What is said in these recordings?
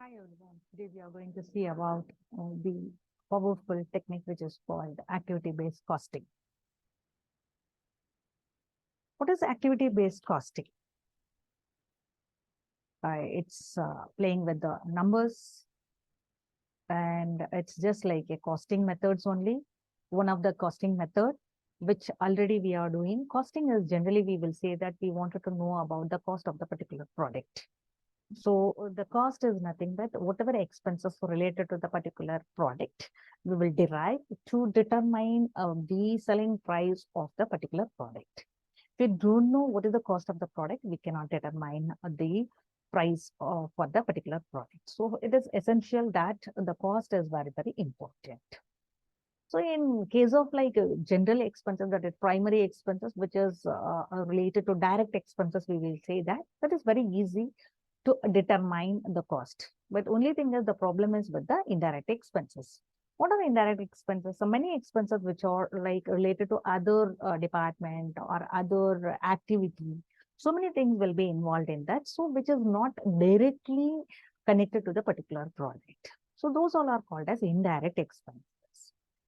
Hi everyone. Today we are going to see about the powerful technique which is called activity-based costing. What is activity-based costing? It's playing with the numbers, and it's just like a costing methods only. One of the costing method which already we are doing. Costing is generally we will say that we wanted to know about the cost of the particular product. So the cost is nothing but whatever expenses related to the particular product, we will derive to determine the selling price of the particular product. If we don't know what is the cost of the product, we cannot determine the price for the particular product. So it is essential that the cost is very, very important. So in case of like general expenses, that is primary expenses, which is related to direct expenses, we will say that is very easy to determine the cost. But only thing is the problem is with the indirect expenses. What are the indirect expenses? So many expenses which are like related to other department or other activity. So many things will be involved in that. So which is not directly connected to the particular product. So those all are called as indirect expenses.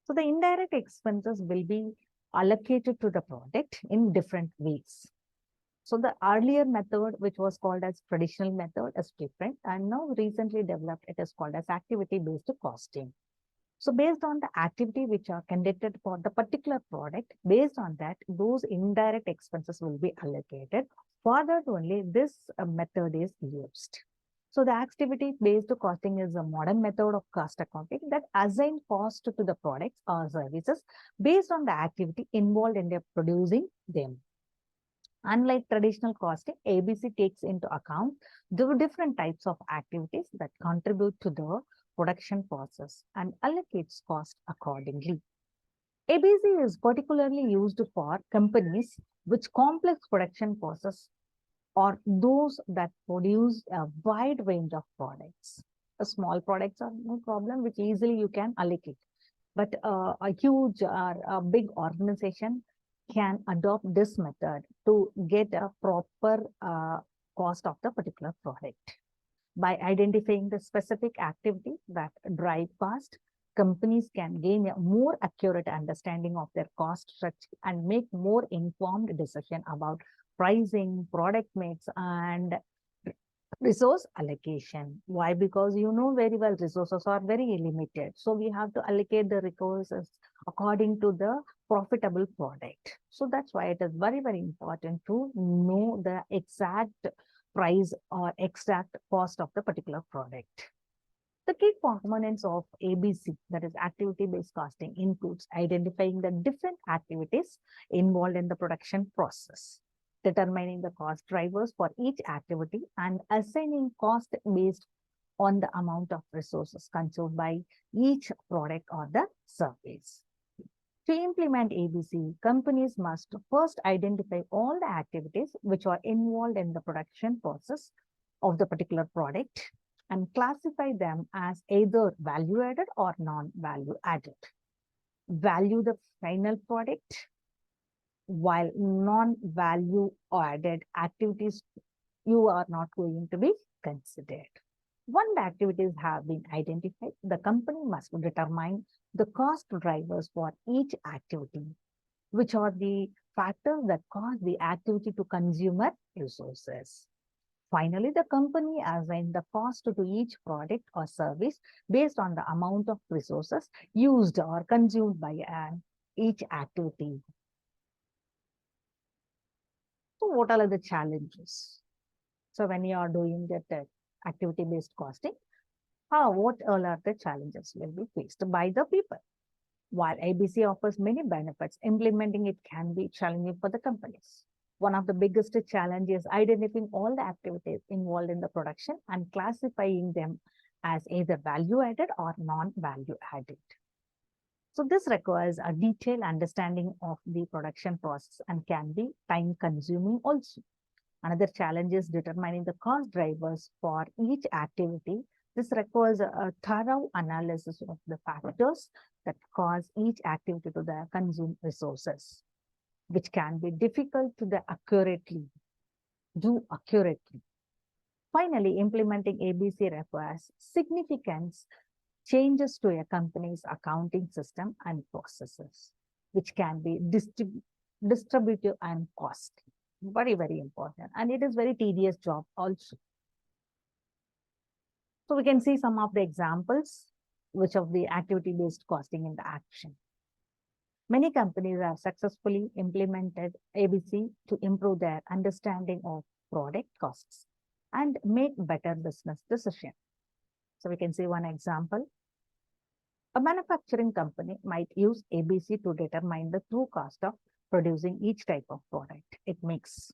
So the indirect expenses will be allocated to the product in different ways. So the earlier method, which was called as traditional method, is different, and now recently developed, it is called as activity-based costing. So based on the activity which are conducted for the particular product, based on that, those indirect expenses will be allocated. For that only, this method is used. So the activity-based costing is a modern method of cost accounting that assign cost to the products or services based on the activity involved in their producing them. Unlike traditional costing, ABC takes into account the different types of activities that contribute to the production process and allocates cost accordingly. ABC is particularly used for companies which complex production process or those that produce a wide range of products. Small products are no problem, which easily you can allocate. But a huge or a big organization can adopt this method to get a proper cost of the particular product. By identifying the specific activity that drive cost, companies can gain a more accurate understanding of their cost structure and make more informed decision about pricing, product mix, and resource allocation. Why? Because you know very well resources are very limited. So we have to allocate the resources according to the profitable product. So that's why it is very, very important to know the exact price or exact cost of the particular product. The key components of ABC, that is activity-based costing, includes identifying the different activities involved in the production process, determining the cost drivers for each activity, and assigning cost based on the amount of resources consumed by each product or the service. To implement ABC, companies must first identify all the activities which are involved in the production process of the particular product and classify them as either value added or non-value added. Value the final product, while non-value added activities you are not going to be considered. Once the activities have been identified, the company must determine the cost drivers for each activity, which are the factors that cause the activity to consumer resources. Finally, the company assigns the cost to each product or service based on the amount of resources used or consumed by each activity. So what are the challenges? So when you are doing that activity-based costing, what all are the challenges will be faced by the people? While ABC offers many benefits, implementing it can be challenging for the companies. One of the biggest challenges is identifying all the activities involved in the production and classifying them as either value added or non-value added. So this requires a detailed understanding of the production process and can be time consuming also. Another challenge is determining the cost drivers for each activity. This requires a thorough analysis of the factors that cause each activity to consume resources, which can be difficult to do accurately. Finally, implementing ABC requires significant changes to a company's accounting system and processes, which can be distributive and costly. Very, very important. And it is very tedious job also. So we can see some of the examples which of the activity-based costing in the action. Many companies have successfully implemented ABC to improve their understanding of product costs and make better business decisions. So we can see one example. A manufacturing company might use ABC to determine the true cost of producing each type of product it makes.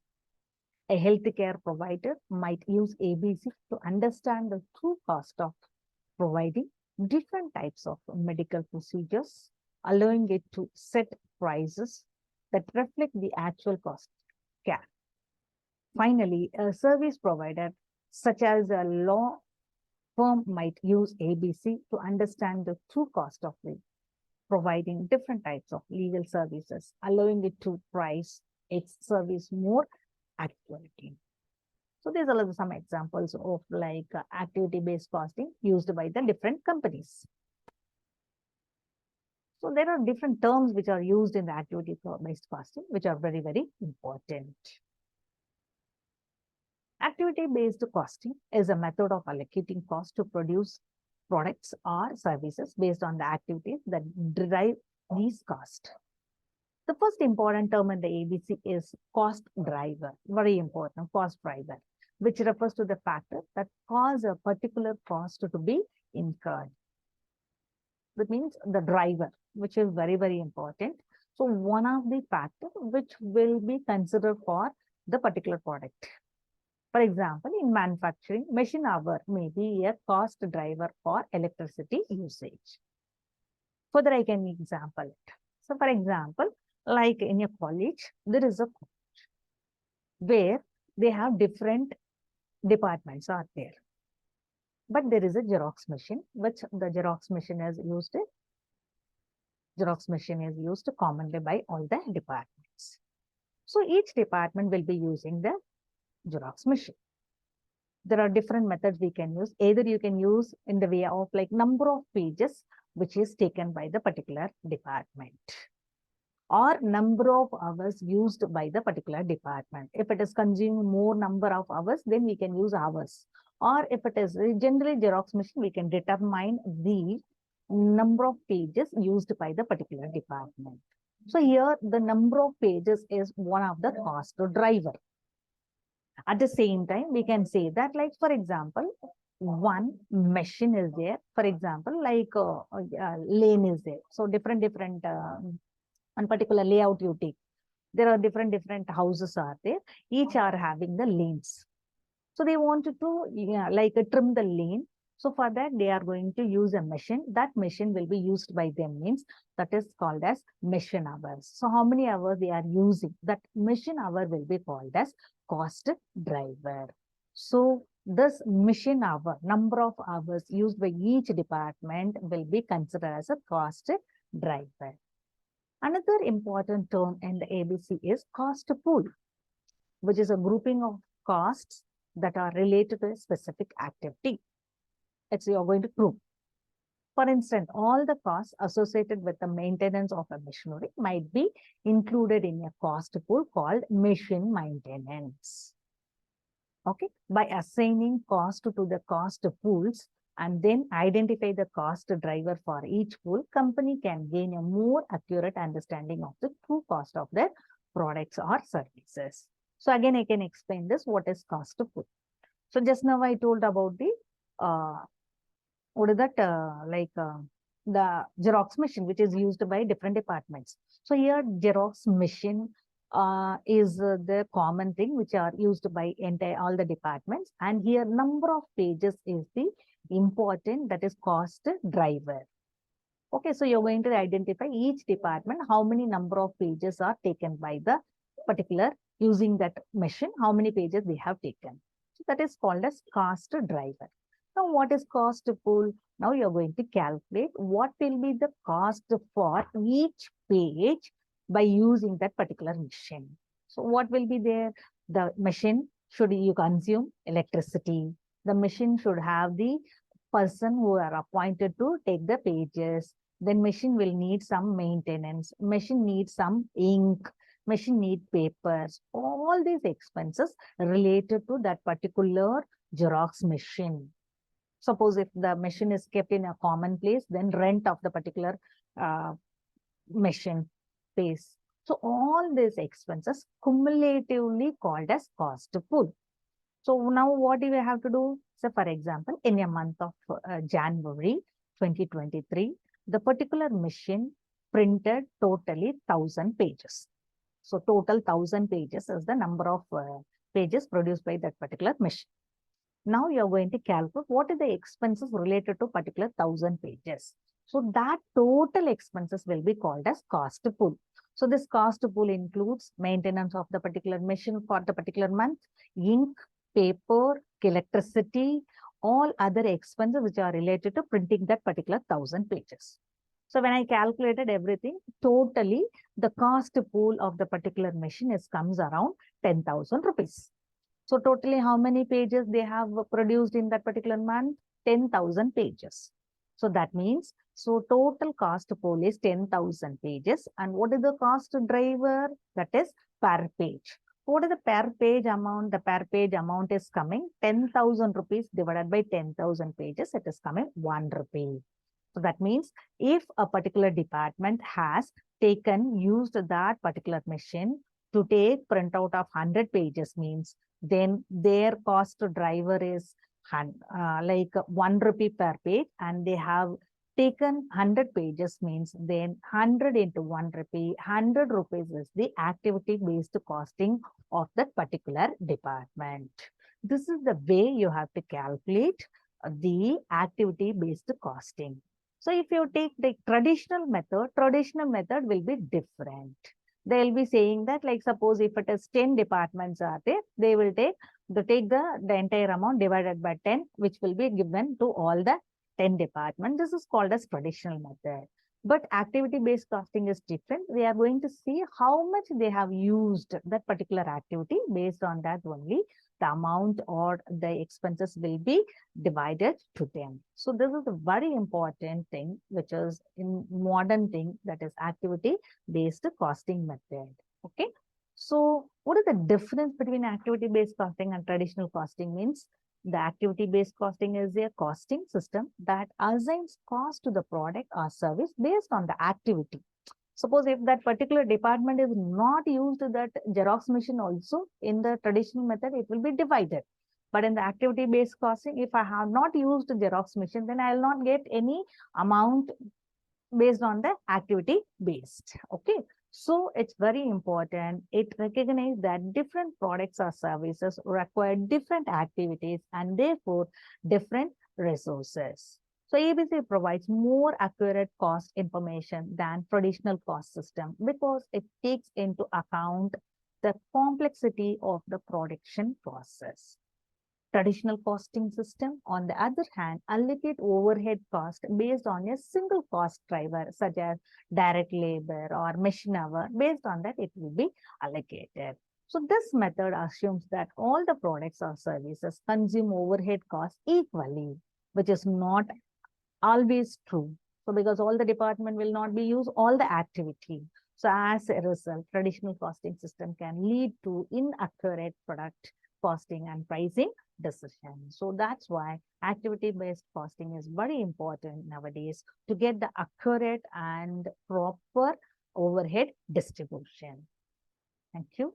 A healthcare provider might use ABC to understand the true cost of providing different types of medical procedures, allowing it to set prices that reflect the actual cost of care. Finally, a service provider such as a law firm might use ABC to understand the true cost of providing different types of legal services, allowing it to price its service more accurately. So these are some examples of like activity-based costing used by the different companies. So there are different terms which are used in the activity-based costing, which are very, very important. Activity-based costing is a method of allocating cost to produce products or services based on the activities that derive these costs. The first important term in the ABC is cost driver, very important, cost driver, which refers to the factor that cause a particular cost to be incurred. That means the driver, which is very, very important. So one of the factors which will be considered for the particular product. For example, in manufacturing, machine hour may be a cost driver for electricity usage. Further, I can example it. So for example, like in a college, there is a college where they have different departments are there. But there is a Xerox machine, which the Xerox machine is used commonly by all the departments. So each department will be using the Xerox machine. There are different methods we can use. Either you can use in the way of like number of pages, which is taken by the particular department, or number of hours used by the particular department. If it is consuming more number of hours, then we can use hours. Or if it is generally Xerox machine, we can determine the number of pages used by the particular department. So here the number of pages is one of the cost driver. At the same time, we can say that, like, for example, one machine is there. For example, like lane is there. So different one particular layout you take. There are different houses are there. Each are having the lanes. So they wanted to like trim the lane. So for that, they are going to use a machine. That machine will be used by them, means that is called as machine hours. So how many hours they are using, that machine hour will be called as cost driver. So this machine hour, number of hours used by each department will be considered as a cost driver. Another important term in the ABC is cost pool, which is a grouping of costs that are related to a specific activity. It's you're going to group. For instance, all the costs associated with the maintenance of a machinery might be included in a cost pool called machine maintenance. Okay, by assigning cost to the cost pools and then identify the cost driver for each pool, company can gain a more accurate understanding of the true cost of their products or services. So again, I can explain this, what is cost pool. So just now I told about the what is that the Xerox machine, which is used by different departments. So here Xerox machine is the common thing which are used by all the departments, and here number of pages is the important, that is cost driver. Okay, so you're going to identify each department, how many number of pages are taken by the particular using that machine, how many pages they have taken. So that is called as cost driver. Now, what is cost pool? Now you're going to calculate what will be the cost for each page by using that particular machine. So what will be there? The machine should you consume electricity. The machine should have the person who are appointed to take the pages. Then machine will need some maintenance. Machine needs some ink. Machine need papers. All these expenses related to that particular Xerox machine. Suppose if the machine is kept in a common place, then rent of the particular uh, machine pays. So all these expenses cumulatively called as cost pool. So now what do we have to do? So for example, in a month of January 2023, the particular machine printed totally 1,000 pages. So total 1,000 pages is the number of pages produced by that particular machine. Now you're going to calculate what are the expenses related to particular 1,000 pages. So that total expenses will be called as cost pool. So this cost pool includes maintenance of the particular machine for the particular month, ink, paper, electricity, all other expenses which are related to printing that particular 1,000 pages. So when I calculated everything, totally the cost pool of the particular machine is comes around 10,000 rupees. So totally how many pages they have produced in that particular month? 10,000 pages. So that means, so total cost pool is 10,000 pages. And what is the cost driver? That is per page. What is the per page amount? The per page amount is coming 10,000 rupees divided by 10,000 pages. It is coming 1 rupee. So that means if a particular department has used that particular machine to take printout of 100 pages means then their cost driver is like 1 rupee per page, and they have taken 100 pages means then 100 into 1 rupee, 100 rupees is the activity based costing of that particular department. This is the way you have to calculate the activity based costing. So if you take the traditional method will be different. They'll be saying that, like, suppose if it is 10 departments are there, they will take the entire amount divided by 10, which will be given to all the 10 departments. This is called as traditional method. But activity-based costing is different. We are going to see how much they have used that particular activity. Based on that only, the amount or the expenses will be divided to them. So this is a very important thing, which is in modern thing, that is activity-based costing method. Okay. So what is the difference between activity-based costing and traditional costing means? The activity-based costing is a costing system that assigns cost to the product or service based on the activity. Suppose if that particular department is not used that Xerox machine also, in the traditional method, it will be divided. But in the activity-based costing, if I have not used Xerox machine, then I will not get any amount based on the activity based. Okay. So it's very important. It recognizes that different products or services require different activities and therefore different resources. So ABC provides more accurate cost information than traditional cost system because it takes into account the complexity of the production process. Traditional costing system, on the other hand, allocate overhead cost based on a single cost driver, such as direct labor or machine hour. Based on that, it will be allocated. So this method assumes that all the products or services consume overhead costs equally, which is not always true. So because all the department will not be used all the activity. So as a result, traditional costing system can lead to inaccurate product costing and pricing decisions. So that's why activity-based costing is very important nowadays to get the accurate and proper overhead distribution. Thank you.